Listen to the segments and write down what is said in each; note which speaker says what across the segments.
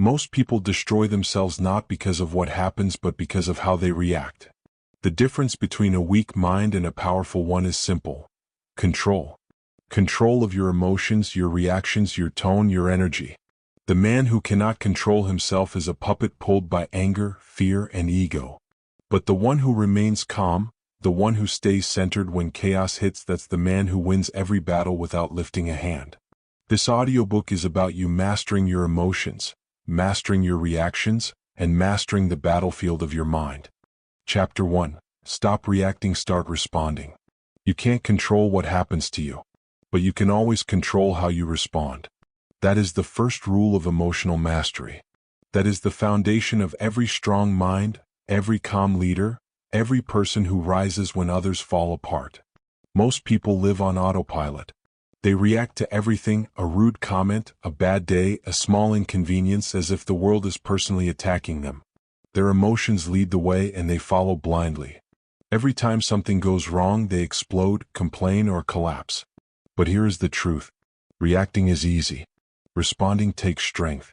Speaker 1: Most people destroy themselves not because of what happens but because of how they react. The difference between a weak mind and a powerful one is simple. Control. Control of your emotions, your reactions, your tone, your energy. The man who cannot control himself is a puppet pulled by anger, fear, and ego. But the one who remains calm, the one who stays centered when chaos hits, that's the man who wins every battle without lifting a hand. This audiobook is about you mastering your emotions, mastering your reactions, and mastering the battlefield of your mind. Chapter 1. Stop reacting, start responding. You can't control what happens to you, but you can always control how you respond. That is the first rule of emotional mastery. That is the foundation of every strong mind, every calm leader, every person who rises when others fall apart. Most people live on autopilot. They react to everything, a rude comment, a bad day, a small inconvenience, as if the world is personally attacking them. Their emotions lead the way and they follow blindly. Every time something goes wrong, they explode, complain, or collapse. But here is the truth. Reacting is easy. Responding takes strength.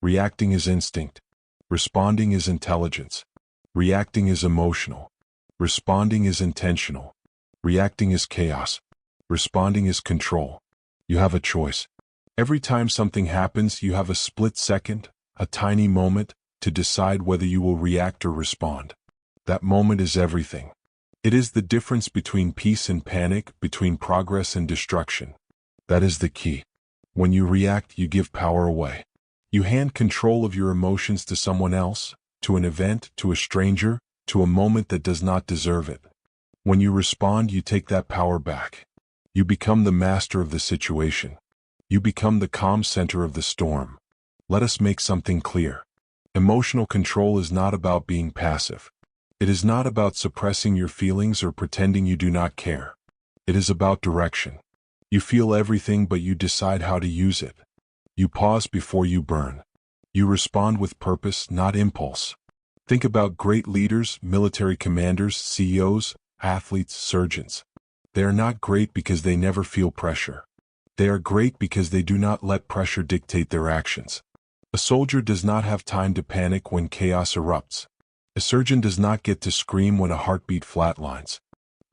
Speaker 1: Reacting is instinct. Responding is intelligence. Reacting is emotional. Responding is intentional. Reacting is chaos. Responding is control. You have a choice. Every time something happens, you have a split second, a tiny moment, to decide whether you will react or respond. That moment is everything. It is the difference between peace and panic, between progress and destruction. That is the key. When you react, you give power away. You hand control of your emotions to someone else, to an event, to a stranger, to a moment that does not deserve it. When you respond, you take that power back. You become the master of the situation. You become the calm center of the storm. Let us make something clear. Emotional control is not about being passive. It is not about suppressing your feelings or pretending you do not care. It is about direction. You feel everything, but you decide how to use it. You pause before you burn. You respond with purpose, not impulse. Think about great leaders, military commanders, CEOs, athletes, surgeons. They are not great because they never feel pressure. They are great because they do not let pressure dictate their actions. A soldier does not have time to panic when chaos erupts. A surgeon does not get to scream when a heartbeat flatlines.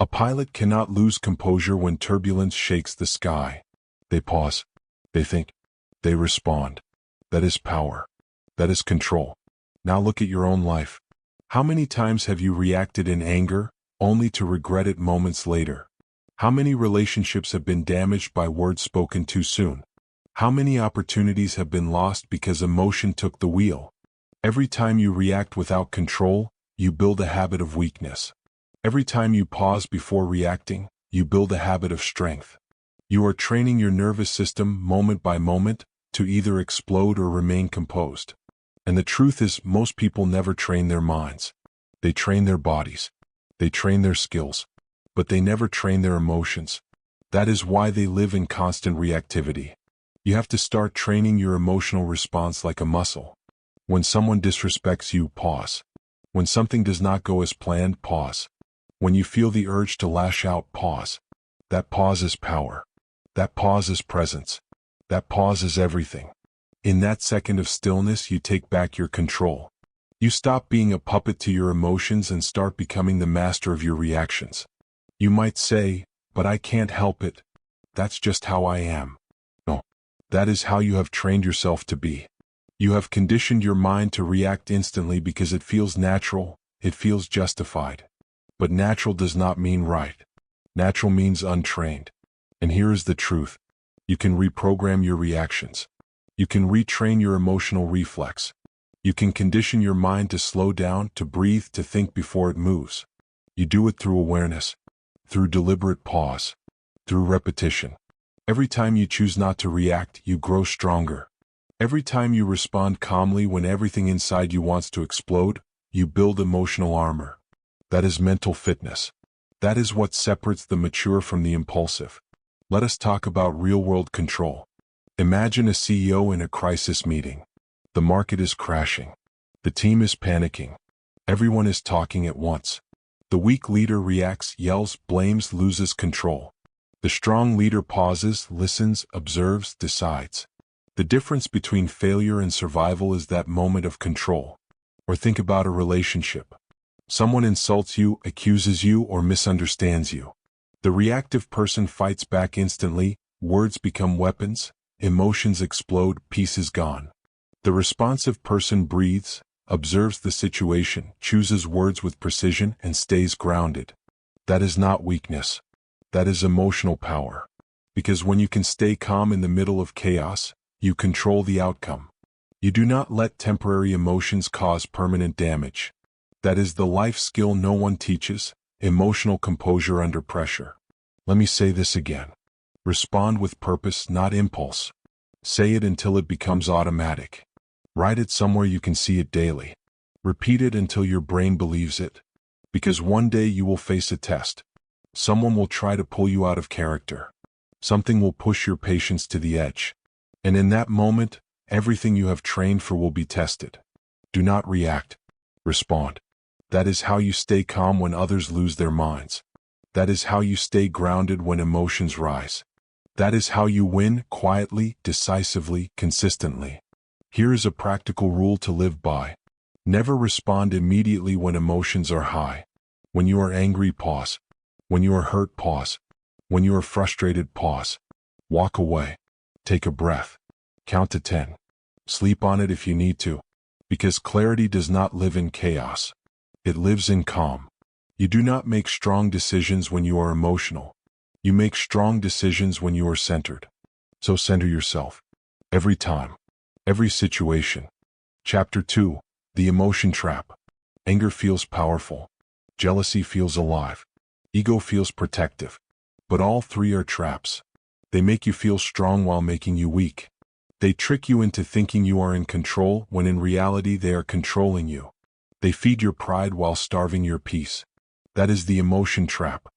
Speaker 1: A pilot cannot lose composure when turbulence shakes the sky. They pause. They think. They respond. That is power. That is control. Now look at your own life. How many times have you reacted in anger, only to regret it moments later? How many relationships have been damaged by words spoken too soon? How many opportunities have been lost because emotion took the wheel? Every time you react without control, you build a habit of weakness. Every time you pause before reacting, you build a habit of strength. You are training your nervous system moment by moment to either explode or remain composed. And the truth is, most people never train their minds. They train their bodies. They train their skills. But they never train their emotions. That is why they live in constant reactivity. You have to start training your emotional response like a muscle. When someone disrespects you, pause. When something does not go as planned, pause. When you feel the urge to lash out, pause. That pause is power. That pause is presence. That pause is everything. In that second of stillness, you take back your control. You stop being a puppet to your emotions and start becoming the master of your reactions. You might say, "But I can't help it. That's just how I am." No, that is how you have trained yourself to be. You have conditioned your mind to react instantly because it feels natural, it feels justified. But natural does not mean right. Natural means untrained. And here is the truth. You can reprogram your reactions. You can retrain your emotional reflex. You can condition your mind to slow down, to breathe, to think before it moves. You do it through awareness, through deliberate pause, through repetition. Every time you choose not to react, you grow stronger. Every time you respond calmly when everything inside you wants to explode, you build emotional armor. That is mental fitness. That is what separates the mature from the impulsive. Let us talk about real-world control. Imagine a CEO in a crisis meeting. The market is crashing. The team is panicking. Everyone is talking at once. The weak leader reacts, yells, blames, loses control. The strong leader pauses, listens, observes, decides. The difference between failure and survival is that moment of control. Or think about a relationship. Someone insults you, accuses you, or misunderstands you. The reactive person fights back instantly, words become weapons, emotions explode, peace is gone. The responsive person breathes, observes the situation, chooses words with precision, and stays grounded. That is not weakness. That is emotional power. Because when you can stay calm in the middle of chaos, you control the outcome. You do not let temporary emotions cause permanent damage. That is the life skill no one teaches, emotional composure under pressure. Let me say this again. Respond with purpose, not impulse. Say it until it becomes automatic. Write it somewhere you can see it daily. Repeat it until your brain believes it. Because one day you will face a test. Someone will try to pull you out of character. Something will push your patience to the edge. And in that moment, everything you have trained for will be tested. Do not react. Respond. That is how you stay calm when others lose their minds. That is how you stay grounded when emotions rise. That is how you win quietly, decisively, consistently. Here is a practical rule to live by. Never respond immediately when emotions are high. When you are angry, pause. When you are hurt, pause. When you are frustrated, pause. Walk away. Take a breath. Count to 10. Sleep on it if you need to. Because clarity does not live in chaos. It lives in calm. You do not make strong decisions when you are emotional. You make strong decisions when you are centered. So center yourself. Every time. Every situation. Chapter 2. The Emotion Trap. Anger feels powerful. Jealousy feels alive. Ego feels protective. But all three are traps. They make you feel strong while making you weak. They trick you into thinking you are in control when in reality they are controlling you. They feed your pride while starving your peace. That is the emotion trap.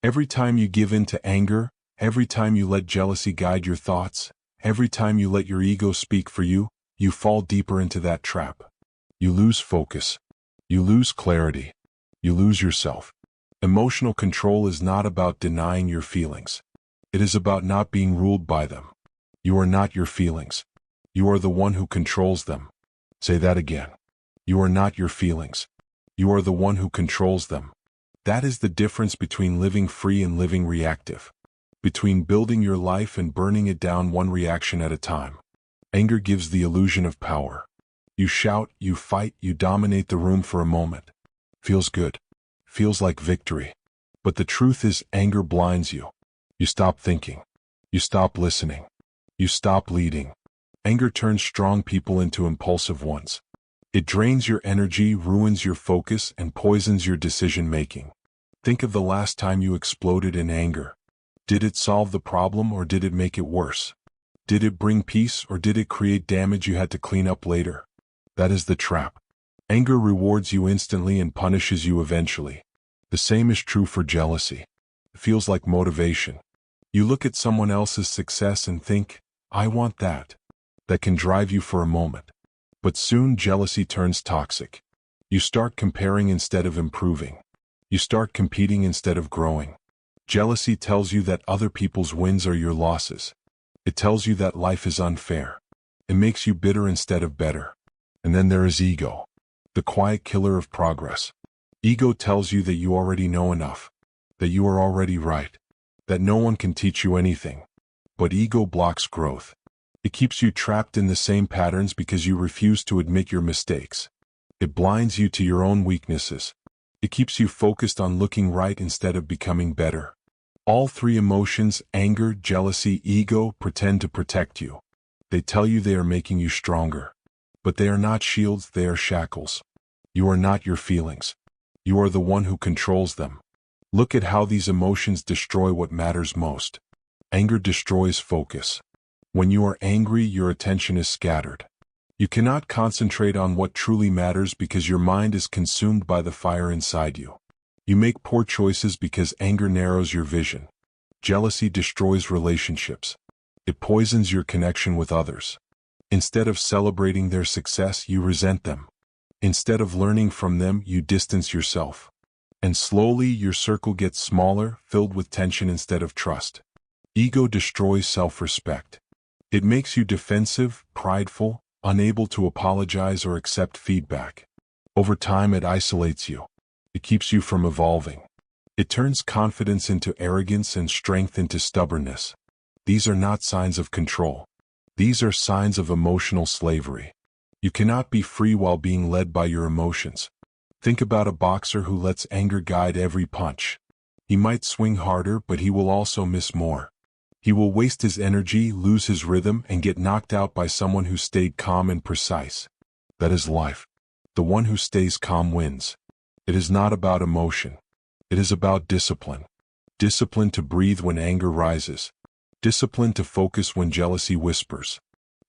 Speaker 1: Every time you give in to anger, every time you let jealousy guide your thoughts, every time you let your ego speak for you, you fall deeper into that trap. You lose focus. You lose clarity. You lose yourself. Emotional control is not about denying your feelings. It is about not being ruled by them. You are not your feelings. You are the one who controls them. Say that again. You are not your feelings. You are the one who controls them. That is the difference between living free and living reactive. Between building your life and burning it down one reaction at a time. Anger gives the illusion of power. You shout, you fight, you dominate the room for a moment. Feels good. Feels like victory. But the truth is, anger blinds you. You stop thinking. You stop listening. You stop leading. Anger turns strong people into impulsive ones. It drains your energy, ruins your focus, and poisons your decision-making. Think of the last time you exploded in anger. Did it solve the problem or did it make it worse? Did it bring peace or did it create damage you had to clean up later? That is the trap. Anger rewards you instantly and punishes you eventually. The same is true for jealousy. It feels like motivation. You look at someone else's success and think, I want that. That can drive you for a moment. But soon jealousy turns toxic. You start comparing instead of improving. You start competing instead of growing. Jealousy tells you that other people's wins are your losses. It tells you that life is unfair. It makes you bitter instead of better. And then there is ego, the quiet killer of progress. Ego tells you that you already know enough, that you are already right, that no one can teach you anything. But ego blocks growth. It keeps you trapped in the same patterns because you refuse to admit your mistakes. It blinds you to your own weaknesses. It keeps you focused on looking right instead of becoming better. All three emotions, anger, jealousy, ego, pretend to protect you. They tell you they are making you stronger. But they are not shields, they are shackles. You are not your feelings. You are the one who controls them. Look at how these emotions destroy what matters most. Anger destroys focus. When you are angry, your attention is scattered. You cannot concentrate on what truly matters because your mind is consumed by the fire inside you. You make poor choices because anger narrows your vision. Jealousy destroys relationships. It poisons your connection with others. Instead of celebrating their success, you resent them. Instead of learning from them, you distance yourself. And slowly your circle gets smaller, filled with tension instead of trust. Ego destroys self-respect. It makes you defensive, prideful, unable to apologize or accept feedback. Over time, it isolates you. It keeps you from evolving. It turns confidence into arrogance and strength into stubbornness. These are not signs of control. These are signs of emotional slavery. You cannot be free while being led by your emotions. Think about a boxer who lets anger guide every punch. He might swing harder, but he will also miss more. He will waste his energy, lose his rhythm, and get knocked out by someone who stayed calm and precise. That is life. The one who stays calm wins. It is not about emotion. It is about discipline. Discipline to breathe when anger rises. Discipline to focus when jealousy whispers.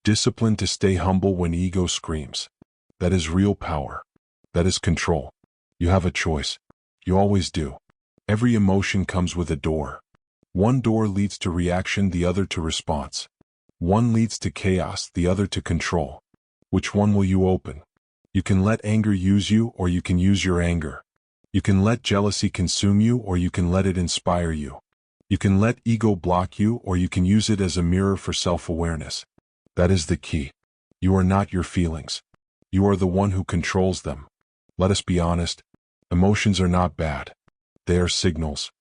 Speaker 1: Discipline to stay humble when ego screams. That is real power. That is control. You have a choice. You always do. Every emotion comes with a door. One door leads to reaction, the other to response. One leads to chaos, the other to control. Which one will you open? You can let anger use you, or you can use your anger. You can let jealousy consume you, or you can let it inspire you. You can let ego block you, or you can use it as a mirror for self-awareness. That is the key. You are not your feelings. You are the one who controls them. Let us be honest. Emotions are not bad. They are signals.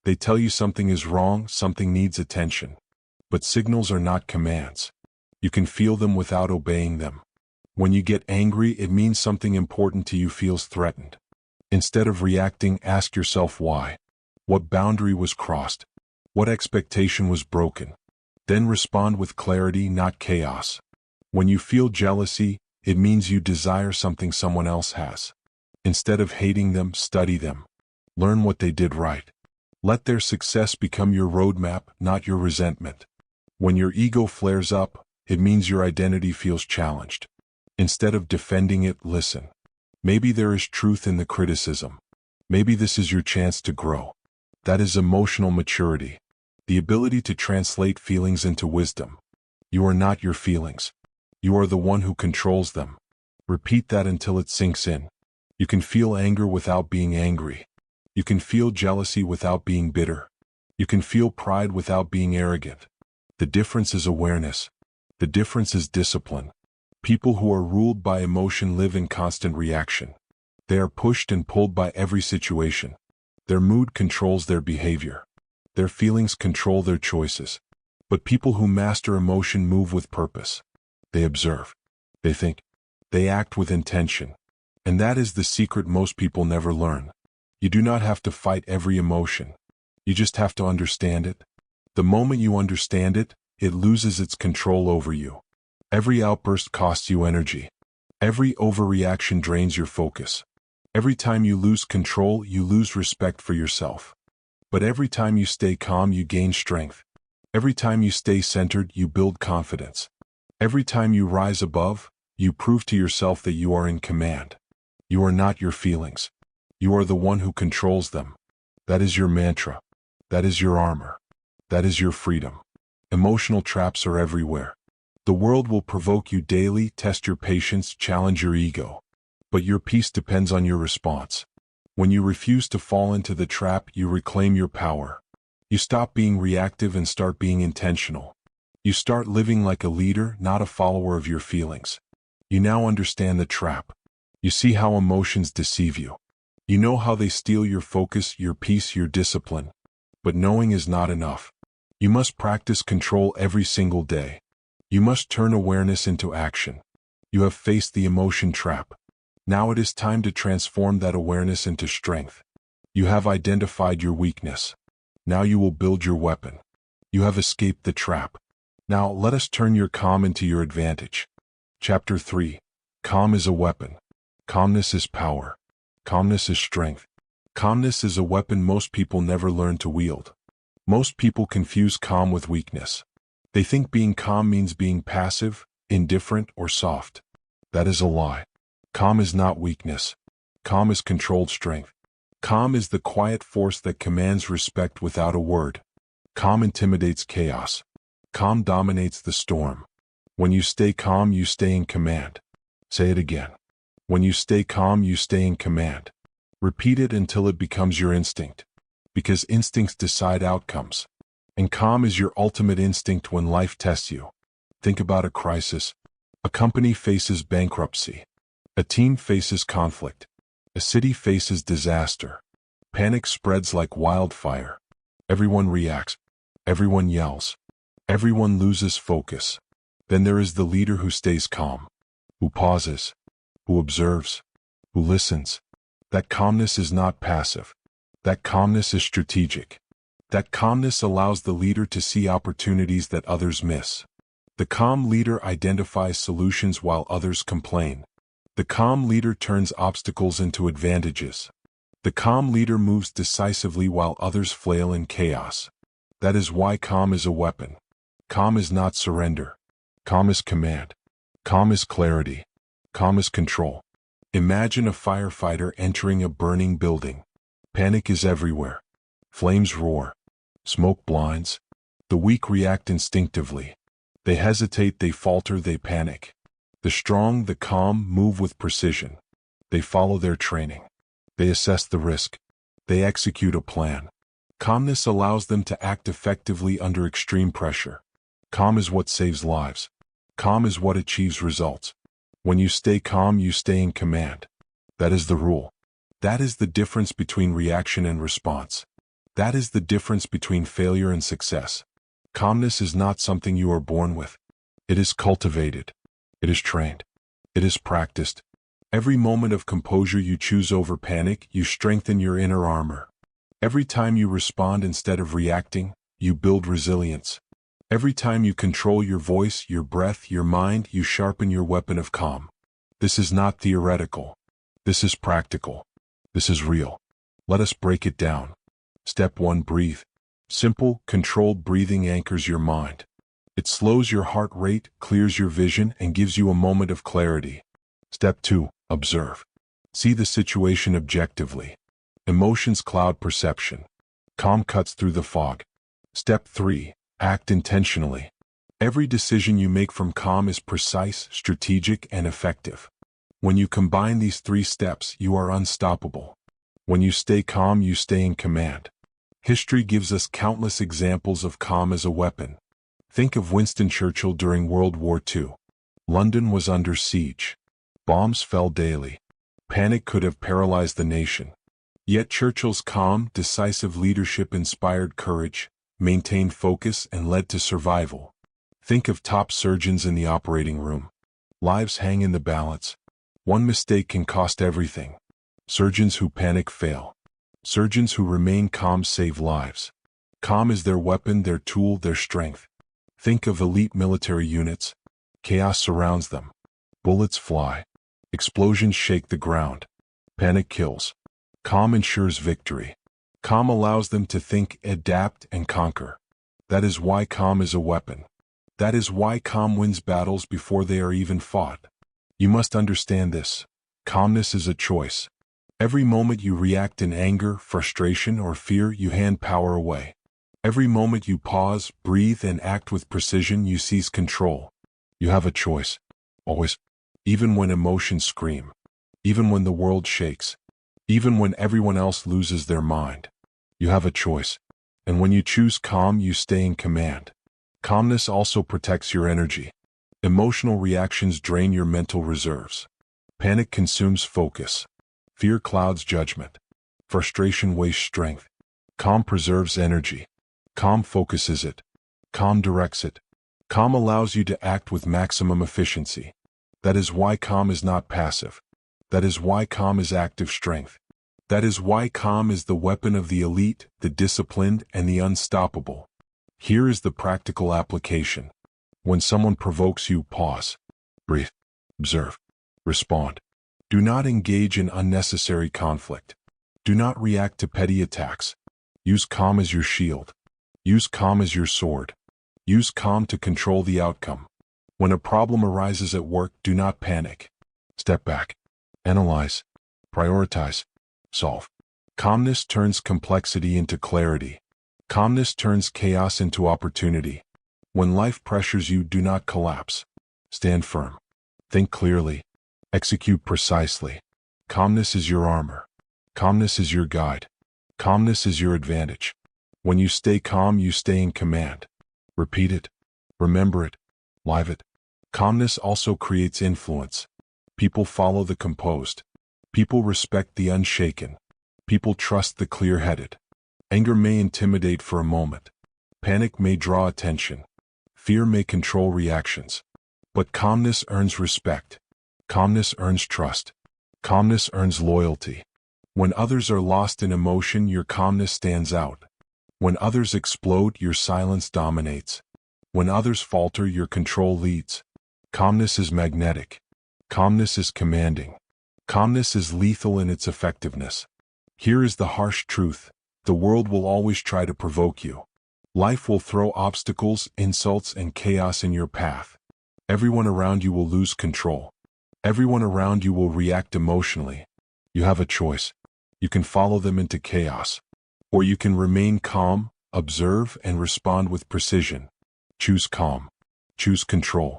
Speaker 1: They tell you something is wrong, something needs attention. But signals are not commands. You can feel them without obeying them. When you get angry, it means something important to you feels threatened. Instead of reacting, ask yourself why. What boundary was crossed? What expectation was broken? Then respond with clarity, not chaos. When you feel jealousy, it means you desire something someone else has. Instead of hating them, study them. Learn what they did right. Let their success become your roadmap, not your resentment. When your ego flares up, it means your identity feels challenged. Instead of defending it, listen. Maybe there is truth in the criticism. Maybe this is your chance to grow. That is emotional maturity. The ability to translate feelings into wisdom. You are not your feelings. You are the one who controls them. Repeat that until it sinks in. You can feel anger without being angry. You can feel jealousy without being bitter. You can feel pride without being arrogant. The difference is awareness. The difference is discipline. People who are ruled by emotion live in constant reaction. They are pushed and pulled by every situation. Their mood controls their behavior. Their feelings control their choices. But people who master emotion move with purpose. They observe. They think. They act with intention. And that is the secret most people never learn. You do not have to fight every emotion. You just have to understand it. The moment you understand it, it loses its control over you. Every outburst costs you energy. Every overreaction drains your focus. Every time you lose control, you lose respect for yourself. But every time you stay calm, you gain strength. Every time you stay centered, you build confidence. Every time you rise above, you prove to yourself that you are in command. You are not your feelings. You are the one who controls them. That is your mantra. That is your armor. That is your freedom. Emotional traps are everywhere. The world will provoke you daily, test your patience, challenge your ego. But your peace depends on your response. When you refuse to fall into the trap, you reclaim your power. You stop being reactive and start being intentional. You start living like a leader, not a follower of your feelings. You now understand the trap. You see how emotions deceive you. You know how they steal your focus, your peace, your discipline. But knowing is not enough. You must practice control every single day. You must turn awareness into action. You have faced the emotion trap. Now it is time to transform that awareness into strength. You have identified your weakness. Now you will build your weapon. You have escaped the trap. Now let us turn your calm into your advantage. Chapter 3. Calm is a weapon. Calmness is power. Calmness is strength. Calmness is a weapon most people never learn to wield. Most people confuse calm with weakness. They think being calm means being passive, indifferent, or soft. That is a lie. Calm is not weakness. Calm is controlled strength. Calm is the quiet force that commands respect without a word. Calm intimidates chaos. Calm dominates the storm. When you stay calm, you stay in command. Say it again. When you stay calm, you stay in command. Repeat it until it becomes your instinct. Because instincts decide outcomes. And calm is your ultimate instinct when life tests you. Think about a crisis. A company faces bankruptcy. A team faces conflict. A city faces disaster. Panic spreads like wildfire. Everyone reacts. Everyone yells. Everyone loses focus. Then there is the leader who stays calm, who pauses, who observes, who listens. That calmness is not passive. That calmness is strategic. That calmness allows the leader to see opportunities that others miss. The calm leader identifies solutions while others complain. The calm leader turns obstacles into advantages. The calm leader moves decisively while others flail in chaos. That is why calm is a weapon. Calm is not surrender. Calm is command. Calm is clarity. Calm is control. Imagine a firefighter entering a burning building. Panic is everywhere. Flames roar. Smoke blinds. The weak react instinctively. They hesitate, they falter, they panic. The strong, the calm, move with precision. They follow their training. They assess the risk. They execute a plan. Calmness allows them to act effectively under extreme pressure. Calm is what saves lives. Calm is what achieves results. When you stay calm, you stay in command. That is the rule. That is the difference between reaction and response. That is the difference between failure and success. Calmness is not something you are born with. It is cultivated. It is trained. It is practiced. Every moment of composure you choose over panic, you strengthen your inner armor. Every time you respond instead of reacting, you build resilience. Every time you control your voice, your breath, your mind, you sharpen your weapon of calm. This is not theoretical. This is practical. This is real. Let us break it down. Step 1. Breathe. Simple, controlled breathing anchors your mind. It slows your heart rate, clears your vision, and gives you a moment of clarity. Step 2. Observe. See the situation objectively. Emotions cloud perception. Calm cuts through the fog. Step 3. Act intentionally. Every decision you make from calm is precise, strategic, and effective. When you combine these 3 steps, you are unstoppable. When you stay calm, you stay in command. History gives us countless examples of calm as a weapon. Think of Winston Churchill during World War II. London was under siege. Bombs fell daily. Panic could have paralyzed the nation. Yet Churchill's calm, decisive leadership inspired courage, maintained focus, and led to survival. Think of top surgeons in the operating room. Lives hang in the balance. One mistake can cost everything. Surgeons who panic fail. Surgeons who remain calm save lives. Calm is their weapon, their tool, their strength. Think of elite military units. Chaos surrounds them. Bullets fly. Explosions shake the ground. Panic kills. Calm ensures victory. Calm allows them to think, adapt, and conquer. That is why calm is a weapon. That is why calm wins battles before they are even fought. You must understand this. Calmness is a choice. Every moment you react in anger, frustration, or fear, you hand power away. Every moment you pause, breathe, and act with precision, you seize control. You have a choice. Always. Even when emotions scream. Even when the world shakes. Even when everyone else loses their mind. You have a choice. And when you choose calm, you stay in command. Calmness also protects your energy. Emotional reactions drain your mental reserves. Panic consumes focus. Fear clouds judgment. Frustration wastes strength. Calm preserves energy. Calm focuses it. Calm directs it. Calm allows you to act with maximum efficiency. That is why calm is not passive. That is why calm is active strength. That is why calm is the weapon of the elite, the disciplined, and the unstoppable. Here is the practical application. When someone provokes you, pause. Breathe. Observe. Respond. Do not engage in unnecessary conflict. Do not react to petty attacks. Use calm as your shield. Use calm as your sword. Use calm to control the outcome. When a problem arises at work, do not panic. Step back. Analyze. Prioritize. Solve. Calmness turns complexity into clarity. Calmness turns chaos into opportunity. When life pressures you, do not collapse. Stand firm. Think clearly. Execute precisely. Calmness is your armor. Calmness is your guide. Calmness is your advantage. When you stay calm, you stay in command. Repeat it. Remember it. Live it. Calmness also creates influence. People follow the composed. People respect the unshaken. People trust the clear-headed. Anger may intimidate for a moment. Panic may draw attention. Fear may control reactions. But calmness earns respect. Calmness earns trust. Calmness earns loyalty. When others are lost in emotion, your calmness stands out. When others explode, your silence dominates. When others falter, your control leads. Calmness is magnetic. Calmness is commanding. Calmness is lethal in its effectiveness. Here is the harsh truth. The world will always try to provoke you. Life will throw obstacles, insults, and chaos in your path. Everyone around you will lose control. Everyone around you will react emotionally. You have a choice. You can follow them into chaos. Or you can remain calm, observe, and respond with precision. Choose calm. Choose control.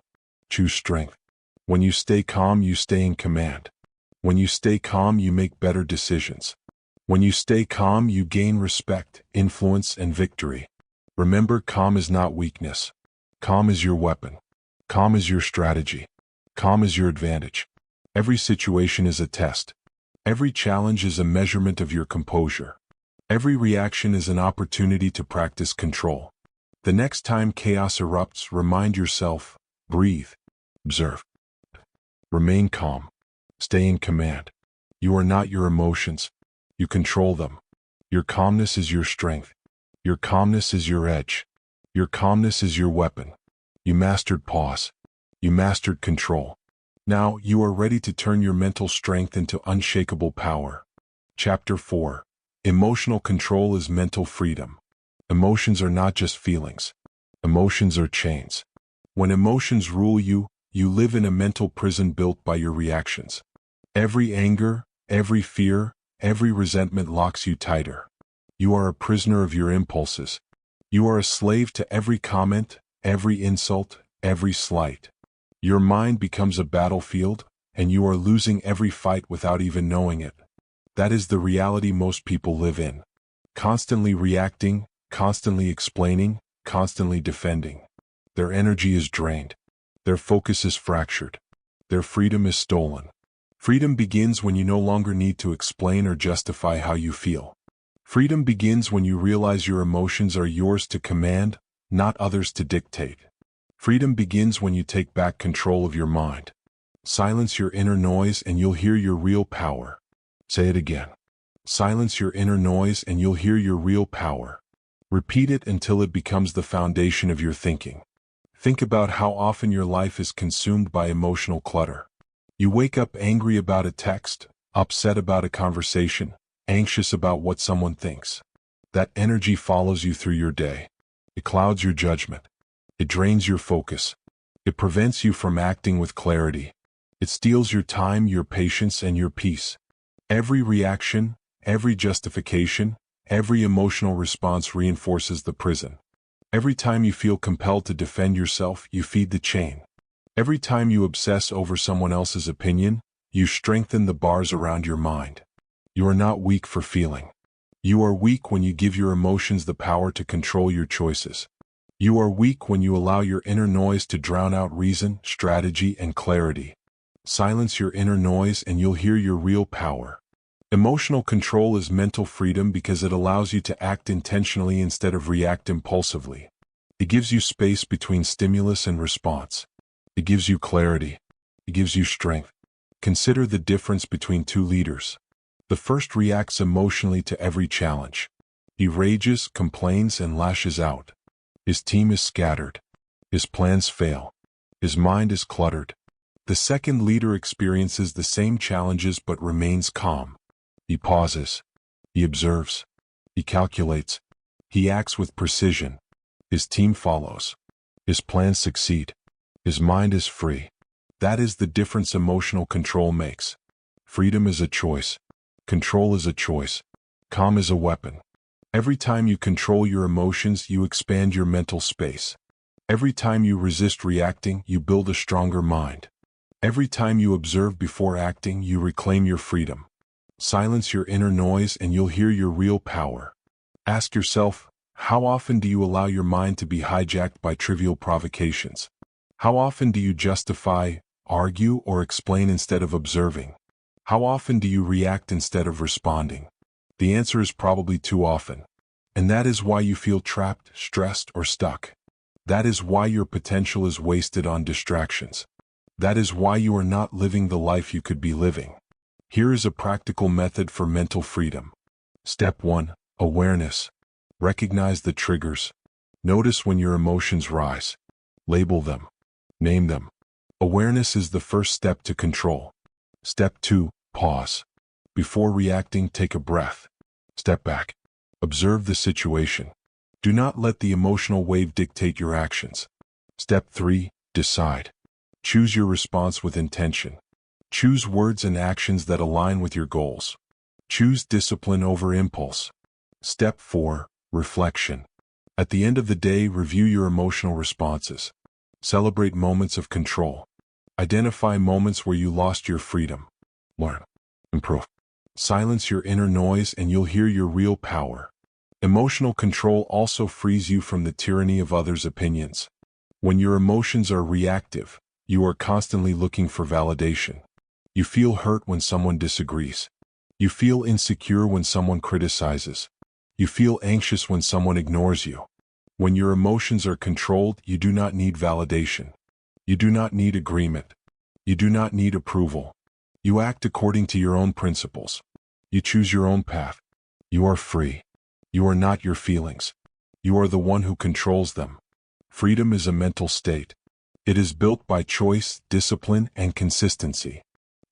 Speaker 1: Choose strength. When you stay calm, you stay in command. When you stay calm, you make better decisions. When you stay calm, you gain respect, influence, and victory. Remember, calm is not weakness. Calm is your weapon. Calm is your strategy. Calm is your advantage. Every situation is a test. Every challenge is a measurement of your composure. Every reaction is an opportunity to practice control. The next time chaos erupts, remind yourself, breathe, observe. Remain calm. Stay in command. You are not your emotions. You control them. Your calmness is your strength. Your calmness is your edge. Your calmness is your weapon. You mastered pause. You mastered control. Now you are ready to turn your mental strength into unshakable power. Chapter 4. Emotional control is mental freedom. Emotions are not just feelings. Emotions are chains. When emotions rule you, you live in a mental prison built by your reactions. Every anger, every fear, every resentment locks you tighter. You are a prisoner of your impulses. You are a slave to every comment, every insult, every slight. Your mind becomes a battlefield, and you are losing every fight without even knowing it. That is the reality most people live in. Constantly reacting, constantly explaining, constantly defending. Their energy is drained. Their focus is fractured. Their freedom is stolen. Freedom begins when you no longer need to explain or justify how you feel. Freedom begins when you realize your emotions are yours to command, not others to dictate. Freedom begins when you take back control of your mind. Silence your inner noise and you'll hear your real power. Say it again. Silence your inner noise and you'll hear your real power. Repeat it until it becomes the foundation of your thinking. Think about how often your life is consumed by emotional clutter. You wake up angry about a text, upset about a conversation, anxious about what someone thinks. That energy follows you through your day. It clouds your judgment. It drains your focus. It prevents you from acting with clarity. It steals your time, your patience, and your peace. Every reaction, every justification, every emotional response reinforces the prison. Every time you feel compelled to defend yourself, you feed the chain. Every time you obsess over someone else's opinion, you strengthen the bars around your mind. You are not weak for feeling. You are weak when you give your emotions the power to control your choices. You are weak when you allow your inner noise to drown out reason, strategy, and clarity. Silence your inner noise and you'll hear your real power. Emotional control is mental freedom because it allows you to act intentionally instead of react impulsively. It gives you space between stimulus and response. It gives you clarity. It gives you strength. Consider the difference between two leaders. The first reacts emotionally to every challenge. He rages, complains, and lashes out. His team is scattered. His plans fail. His mind is cluttered. The second leader experiences the same challenges but remains calm. He pauses. He observes. He calculates. He acts with precision. His team follows. His plans succeed. His mind is free. That is the difference emotional control makes. Freedom is a choice. Control is a choice. Calm is a weapon. Every time you control your emotions, you expand your mental space. Every time you resist reacting, you build a stronger mind. Every time you observe before acting, you reclaim your freedom. Silence your inner noise and you'll hear your real power. Ask yourself, how often do you allow your mind to be hijacked by trivial provocations? How often do you justify, argue, or explain instead of observing? How often do you react instead of responding? The answer is probably too often. And that is why you feel trapped, stressed, or stuck. That is why your potential is wasted on distractions. That is why you are not living the life you could be living. Here is a practical method for mental freedom. Step 1. Awareness. Recognize the triggers. Notice when your emotions rise. Label them. Name them. Awareness is the first step to control. Step 2. Pause. Before reacting, take a breath. Step back. Observe the situation. Do not let the emotional wave dictate your actions. Step 3. Decide. Choose your response with intention. Choose words and actions that align with your goals. Choose discipline over impulse. Step 4. Reflection. At the end of the day, review your emotional responses. Celebrate moments of control. Identify moments where you lost your freedom. Learn. Improve. Silence your inner noise and you'll hear your real power. Emotional control also frees you from the tyranny of others' opinions. When your emotions are reactive, you are constantly looking for validation. You feel hurt when someone disagrees. You feel insecure when someone criticizes. You feel anxious when someone ignores you. When your emotions are controlled, you do not need validation. You do not need agreement. You do not need approval. You act according to your own principles. You choose your own path. You are free. You are not your feelings. You are the one who controls them. Freedom is a mental state. It is built by choice, discipline, and consistency.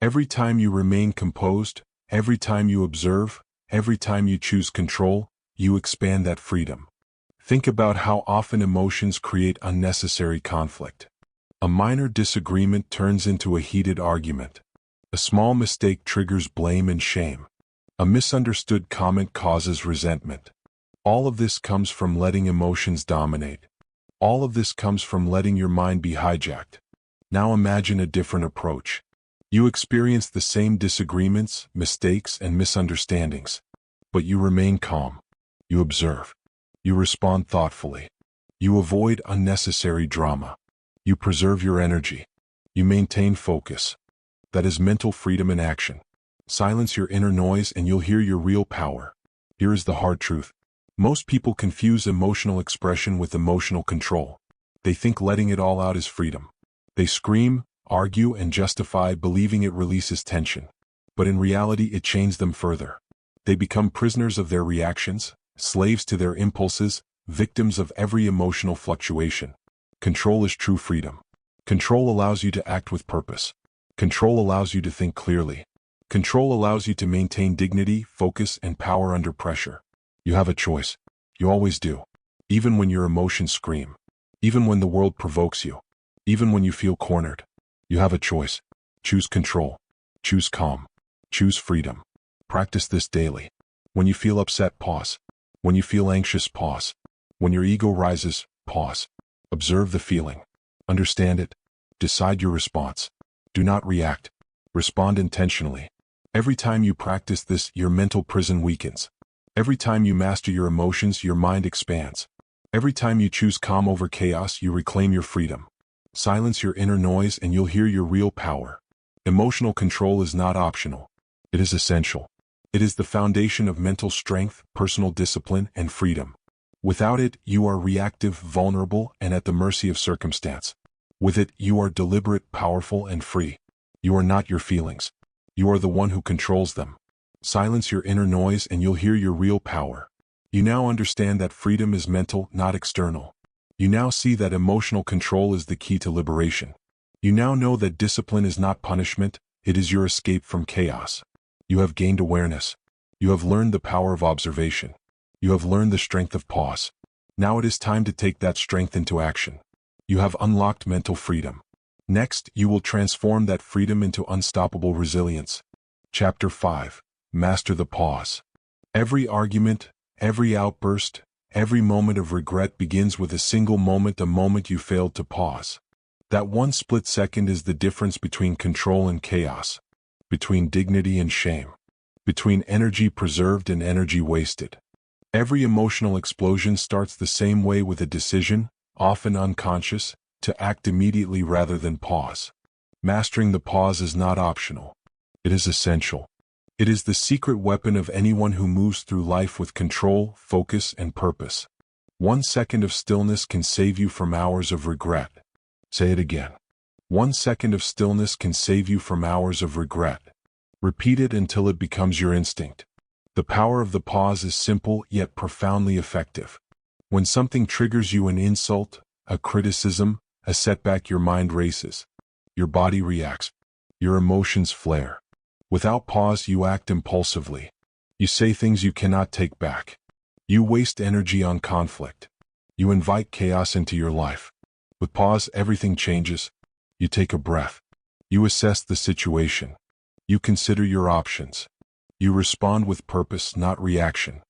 Speaker 1: Every time you remain composed, every time you observe, every time you choose control, you expand that freedom. Think about how often emotions create unnecessary conflict. A minor disagreement turns into a heated argument. A small mistake triggers blame and shame. A misunderstood comment causes resentment. All of this comes from letting emotions dominate. All of this comes from letting your mind be hijacked. Now imagine a different approach. You experience the same disagreements, mistakes, and misunderstandings. But you remain calm. You observe. You respond thoughtfully. You avoid unnecessary drama. You preserve your energy. You maintain focus. That is mental freedom in action. Silence your inner noise and you'll hear your real power. Here is the hard truth. Most people confuse emotional expression with emotional control. They think letting it all out is freedom. They scream, argue, and justify, believing it releases tension. But in reality, it chains them further. They become prisoners of their reactions, slaves to their impulses, victims of every emotional fluctuation. Control is true freedom. Control allows you to act with purpose. Control allows you to think clearly. Control allows you to maintain dignity, focus, and power under pressure. You have a choice. You always do. Even when your emotions scream. Even when the world provokes you. Even when you feel cornered. You have a choice. Choose control. Choose calm. Choose freedom. Practice this daily. When you feel upset, pause. When you feel anxious, pause. When your ego rises, pause. Observe the feeling. Understand it. Decide your response. Do not react. Respond intentionally. Every time you practice this, your mental prison weakens. Every time you master your emotions, your mind expands. Every time you choose calm over chaos, you reclaim your freedom. Silence your inner noise and you'll hear your real power. Emotional control is not optional. It is essential. It is the foundation of mental strength, personal discipline, and freedom. Without it, you are reactive, vulnerable, and at the mercy of circumstance. With it, you are deliberate, powerful, and free. You are not your feelings. You are the one who controls them. Silence your inner noise and you'll hear your real power. You now understand that freedom is mental, not external. You now see that emotional control is the key to liberation. You now know that discipline is not punishment, it is your escape from chaos. You have gained awareness. You have learned the power of observation. You have learned the strength of pause. Now it is time to take that strength into action. You have unlocked mental freedom. Next, you will transform that freedom into unstoppable resilience. Chapter 5. Master the pause. Every argument, every outburst, every moment of regret begins with a single moment, a moment you failed to pause. That one split second is the difference between control and chaos, between dignity and shame, between energy preserved and energy wasted. Every emotional explosion starts the same way, with a decision, often unconscious, to act immediately rather than pause. Mastering the pause is not optional. It is essential. It is the secret weapon of anyone who moves through life with control, focus, and purpose. 1 second of stillness can save you from hours of regret. Say it again. 1 second of stillness can save you from hours of regret. Repeat it until it becomes your instinct. The power of the pause is simple yet profoundly effective. When something triggers you, an insult, a criticism, a setback, your mind races. Your body reacts. Your emotions flare. Without pause, you act impulsively. You say things you cannot take back. You waste energy on conflict. You invite chaos into your life. With pause, everything changes. You take a breath. You assess the situation. You consider your options. You respond with purpose, not reaction.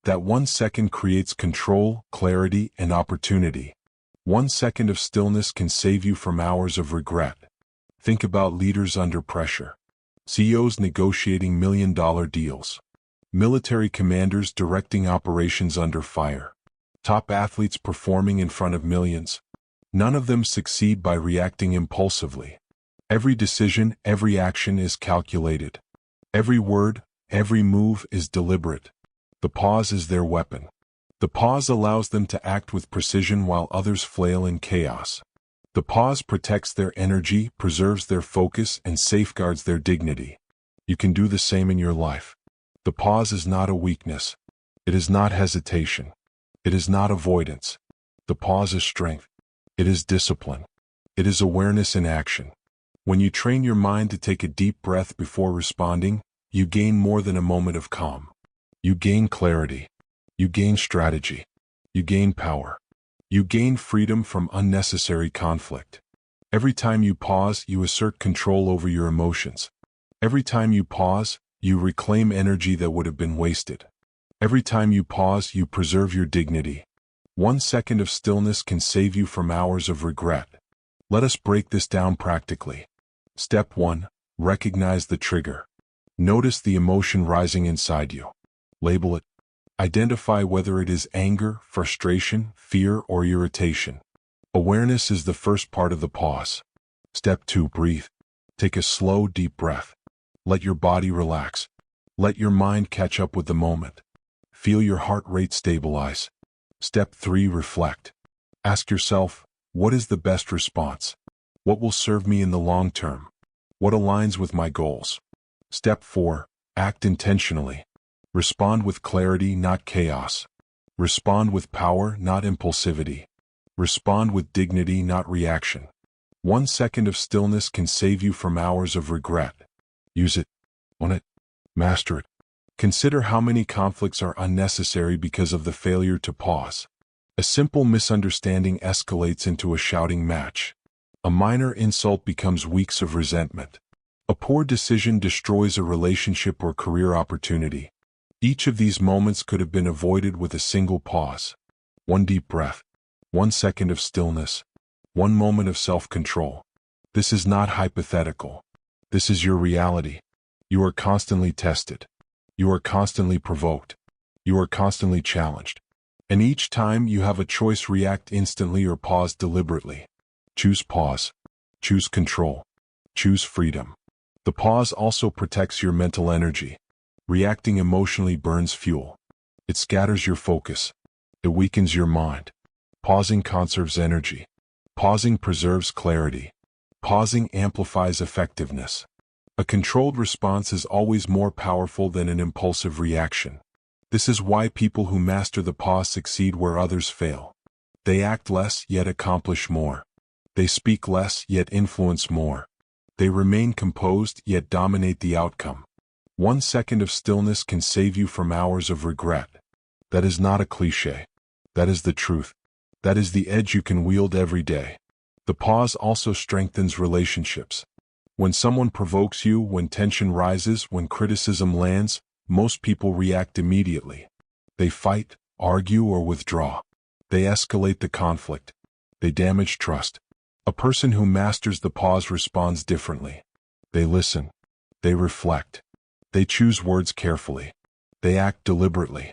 Speaker 1: That 1 second creates control, clarity, and opportunity. 1 second of stillness can save you from hours of regret. Think about leaders under pressure. CEOs negotiating million-dollar deals. Military commanders directing operations under fire. Top athletes performing in front of millions. None of them succeed by reacting impulsively. Every decision, every action is calculated. Every word, every move is deliberate. The pause is their weapon. The pause allows them to act with precision while others flail in chaos. The pause protects their energy, preserves their focus, and safeguards their dignity. You can do the same in your life. The pause is not a weakness. It is not hesitation. It is not avoidance. The pause is strength. It is discipline. It is awareness in action. When you train your mind to take a deep breath before responding, you gain more than a moment of calm. You gain clarity. You gain strategy. You gain power. You gain freedom from unnecessary conflict. Every time you pause, you assert control over your emotions. Every time you pause, you reclaim energy that would have been wasted. Every time you pause, you preserve your dignity. 1 second of stillness can save you from hours of regret. Let us break this down practically. Step 1. Recognize the trigger. Notice the emotion rising inside you. Label it. Identify whether it is anger, frustration, fear, or irritation. Awareness is the first part of the pause. Step 2. Breathe. Take a slow, deep breath. Let your body relax. Let your mind catch up with the moment. Feel your heart rate stabilize. Step 3. Reflect. Ask yourself, what is the best response? What will serve me in the long term? What aligns with my goals? Step 4. Act intentionally. Respond with clarity, not chaos. Respond with power, not impulsivity. Respond with dignity, not reaction. 1 second of stillness can save you from hours of regret. Use it. Own it. Master it. Consider how many conflicts are unnecessary because of the failure to pause. A simple misunderstanding escalates into a shouting match. A minor insult becomes weeks of resentment. A poor decision destroys a relationship or career opportunity. Each of these moments could have been avoided with a single pause. 1 deep breath. 1 second of stillness. 1 moment of self-control. This is not hypothetical. This is your reality. You are constantly tested. You are constantly provoked. You are constantly challenged. And each time you have a choice: react instantly or pause deliberately. Choose pause. Choose control. Choose freedom. The pause also protects your mental energy. Reacting emotionally burns fuel. It scatters your focus. It weakens your mind. Pausing conserves energy. Pausing preserves clarity. Pausing amplifies effectiveness. A controlled response is always more powerful than an impulsive reaction. This is why people who master the pause succeed where others fail. They act less, yet accomplish more. They speak less, yet influence more. They remain composed, yet dominate the outcome. 1 second of stillness can save you from hours of regret. That is not a cliché. That is the truth. That is the edge you can wield every day. The pause also strengthens relationships. When someone provokes you, when tension rises, when criticism lands, most people react immediately. They fight, argue, or withdraw. They escalate the conflict. They damage trust. A person who masters the pause responds differently. They listen. They reflect. They choose words carefully. They act deliberately.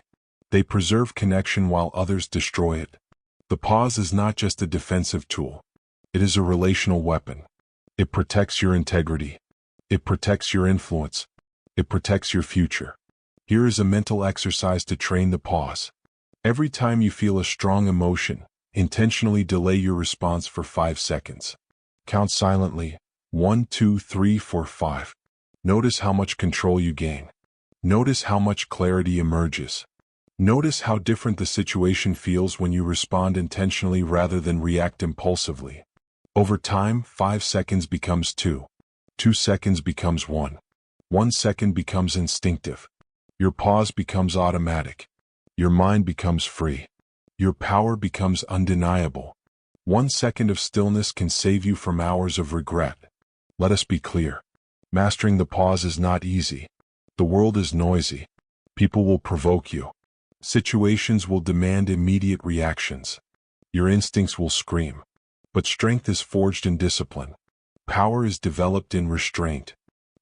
Speaker 1: They preserve connection while others destroy it. The pause is not just a defensive tool. It is a relational weapon. It protects your integrity. It protects your influence. It protects your future. Here is a mental exercise to train the pause. Every time you feel a strong emotion, intentionally delay your response for 5 seconds. Count silently, 1, 2, 3, 4, 5. Notice how much control you gain. Notice how much clarity emerges. Notice how different the situation feels when you respond intentionally rather than react impulsively. Over time, 5 seconds becomes 2. 2 seconds becomes 1. 1 second becomes instinctive. Your pause becomes automatic. Your mind becomes free. Your power becomes undeniable. 1 second of stillness can save you from hours of regret. Let us be clear. Mastering the pause is not easy. The world is noisy. People will provoke you. Situations will demand immediate reactions. Your instincts will scream. But strength is forged in discipline. Power is developed in restraint.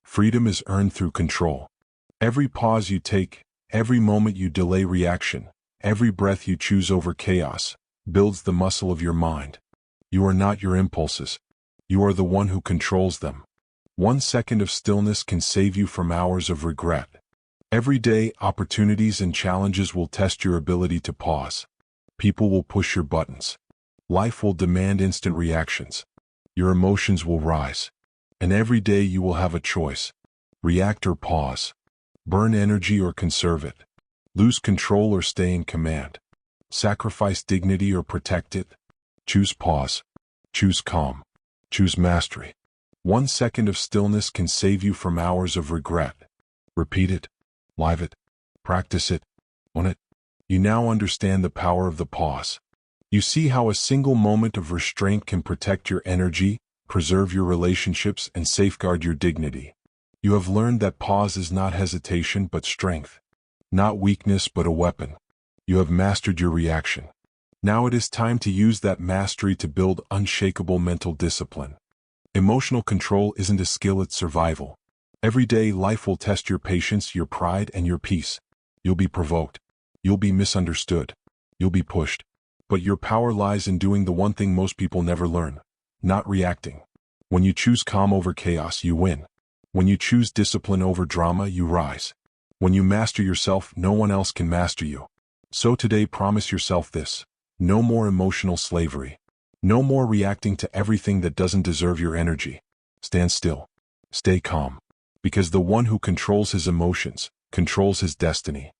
Speaker 1: Freedom is earned through control. Every pause you take, every moment you delay reaction, every breath you choose over chaos, builds the muscle of your mind. You are not your impulses. You are the one who controls them. 1 second of stillness can save you from hours of regret. Every day, opportunities and challenges will test your ability to pause. People will push your buttons. Life will demand instant reactions. Your emotions will rise. And every day you will have a choice. React or pause. Burn energy or conserve it. Lose control or stay in command. Sacrifice dignity or protect it. Choose pause. Choose calm. Choose mastery. 1 second of stillness can save you from hours of regret. Repeat it. Live it. Practice it. Own it. You now understand the power of the pause. You see how a single moment of restraint can protect your energy, preserve your relationships, and safeguard your dignity. You have learned that pause is not hesitation but strength. Not weakness but a weapon. You have mastered your reaction. Now it is time to use that mastery to build unshakable mental discipline. Emotional control isn't a skill, it's survival. Every day life will test your patience, your pride, and your peace. You'll be provoked. You'll be misunderstood. You'll be pushed. But your power lies in doing the one thing most people never learn. Not reacting. When you choose calm over chaos, you win. When you choose discipline over drama, you rise. When you master yourself, no one else can master you. So today promise yourself this. No more emotional slavery. No more reacting to everything that doesn't deserve your energy. Stand still. Stay calm. Because the one who controls his emotions, controls his destiny.